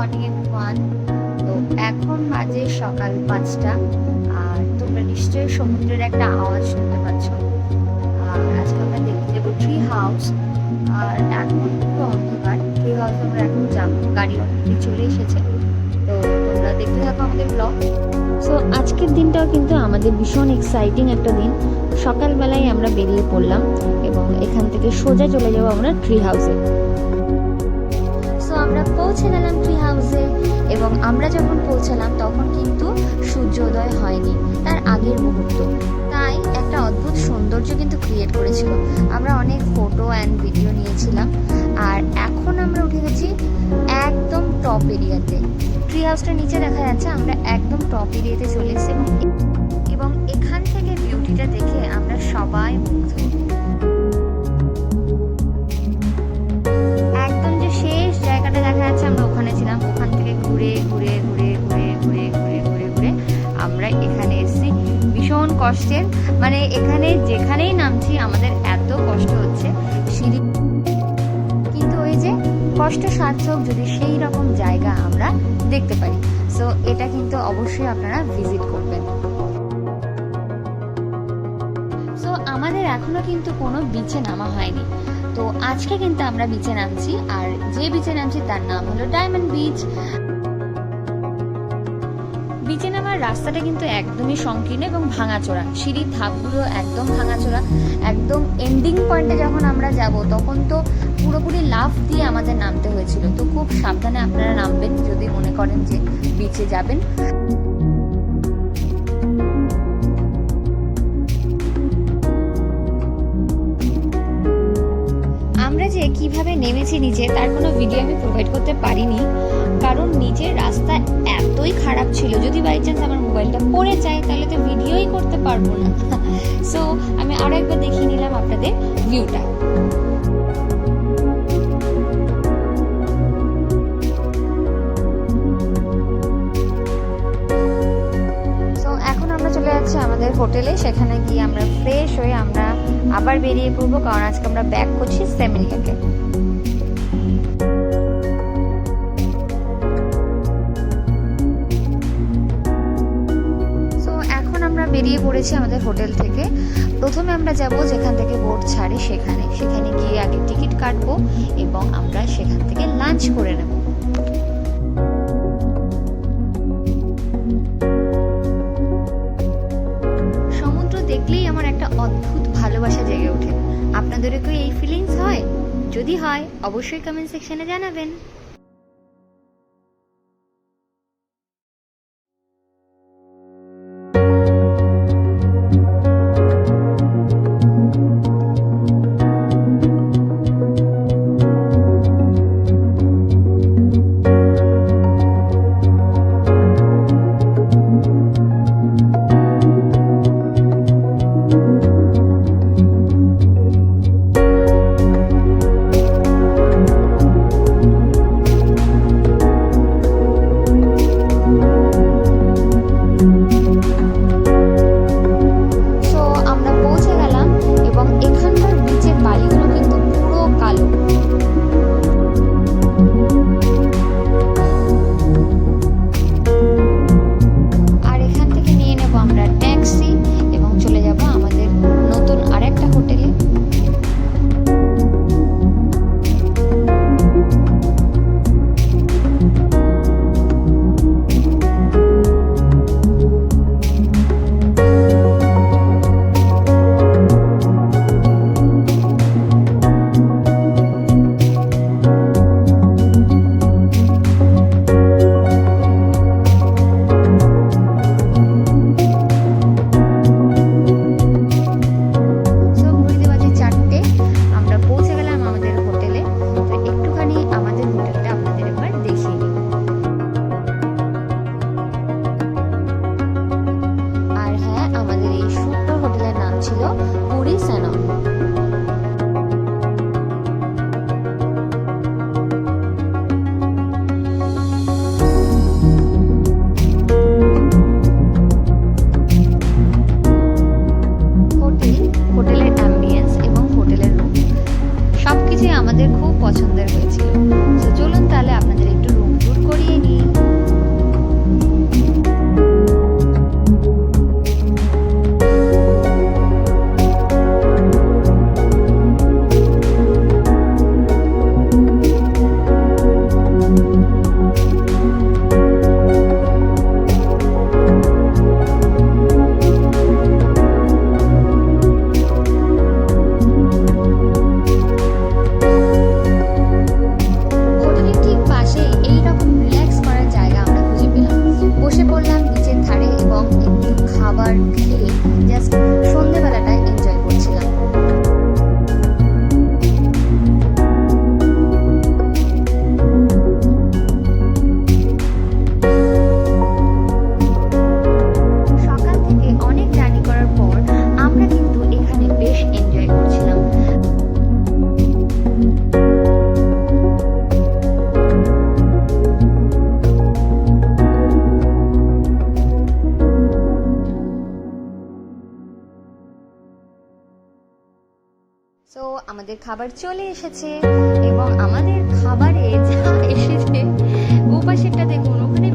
Morning everyone. তো এখন বাজে সকাল 5টা, আর তোমরা নিশ্চয়ই সমুদ্রের একটা আওয়াজ শুনতে পাচ্ছ। আর আজকে আমরা দেখতে যাবো ট্রি হাউস। আর এখন পুরো অন্ধকার। ট্রি হাউস আমরা এখন যাবো, গাড়ি অলরেডি চলে এসেছে। তো তোমরা দেখতে থাকো আমাদের ব্লগ। সো আজকের দিনটাও কিন্তু আমাদের ভীষণ এক্সাইটিং একটা দিন। সকালবেলায় আমরা বেরিয়ে পড়লাম এবং এখান থেকে সোজা চলে যাবো আমরা ট্রি হাউসে। সো আমরা পৌঁছে গেলাম ট্রি হাউসে, এবং আমরা যখন পৌঁছালাম তখন কিন্তু সূর্যোদয় হয়নি, তার আগের মুহূর্ত। তাই একটা অদ্ভুত সৌন্দর্য কিন্তু ক্রিয়েট করেছিল। আমরা অনেক ফটো অ্যান্ড ভিডিও নিয়েছিলাম। আর এখন আমরা উঠে গেছি একদম টপ এরিয়াতে। ট্রি হাউসটা নিচে দেখা যাচ্ছে, আমরা একদম টপ এরিয়াতে চলে এসেছি এবং এখান থেকে বিউটিটা দেখে আমরা সবাই মুগ্ধ। একদম যে শেষ জায়গাটা দেখা যাচ্ছে আমরা ওখানে ছিলাম। ওখান থেকে ঘুরে ঘুরে ঘুরে ঘুরে ঘুরে ঘুরে ঘুরে ঘুরে আমরা এখানে এসেছি। ভীষণ কষ্টের, মানে এখানে যেখানেই নামছি আমাদের এত কষ্ট হচ্ছে সিঁড়ি, কিন্তু ওই যে কষ্ট সার্থক যদি সেই রকম জায়গা আমরা দেখতে পারি। সো এটা কিন্তু অবশ্যই আপনারা ভিজিট করবেন। সো আমাদের এখনো কিন্তু কোনো বিচে নামা হয়নি। তো আজকে কিন্তু আমরা বিচে নামছি, আর যে বিচে নামছি তার নাম হলো ডায়মন্ড বিচ। বিচে নামার রাস্তাটা কিন্তু একদমই সংকীর্ণ এবং ভাঙাচোরা, সিঁড়ির ধাপগুলো একদম ভাঙাচোরা। একদম এন্ডিং পয়েন্টে যখন আমরা যাব তখন তো পুরোপুরি লাফ দিয়ে আমাদের নামতে হয়েছিল। তো খুব সাবধানে আপনারা নামবেন যদি মনে করেন যে বিচে যাবেন। আমরা যে কিভাবে নেমেছি নিচে তার কোনো ভিডিও আমি প্রোভাইড করতে পারিনি, কারণ নিচের রাস্তা এতই খারাপ ছিল। যদি বাই চান্স আমার মোবাইলটা পড়ে যায় তাহলে তো ভিডিওই করতে পারবো না। সো আমি আরো একবার দেখিয়ে নিলাম আপনাদের ভিউটা। এখন আমরা চলে যাচ্ছি আমাদের হোটেলে। সেখানে গিয়ে আমরা ফ্রেশ হয়ে আমরা আবার বেরিয়ে পড়বো, কারণ আজকে আমরা ব্যাক করছি সেমিলিয়াকে। সো এখন আমরা বেরিয়ে পড়েছি আমাদের হোটেল থেকে। প্রথমে আমরা যাব যেখান থেকে বোট ছাড়ে সেখানে গিয়ে আগে টিকিট কাটবো এবং আমরা সেখান থেকে লাঞ্চ করে নেব। দেখলেই আমার একটা অদ্ভুত ভালোবাসা জেগে ওঠে। আপনাদেরও কি এই ফিলিংস হয়? যদি হয় অবশ্যই কমেন্ট সেকশনে জানাবেন। তো আমাদের খাবার চলে এসেছে এবং আমাদের খাবারে যা এসেছে ওপাশেরটা দেখুন, ওখানে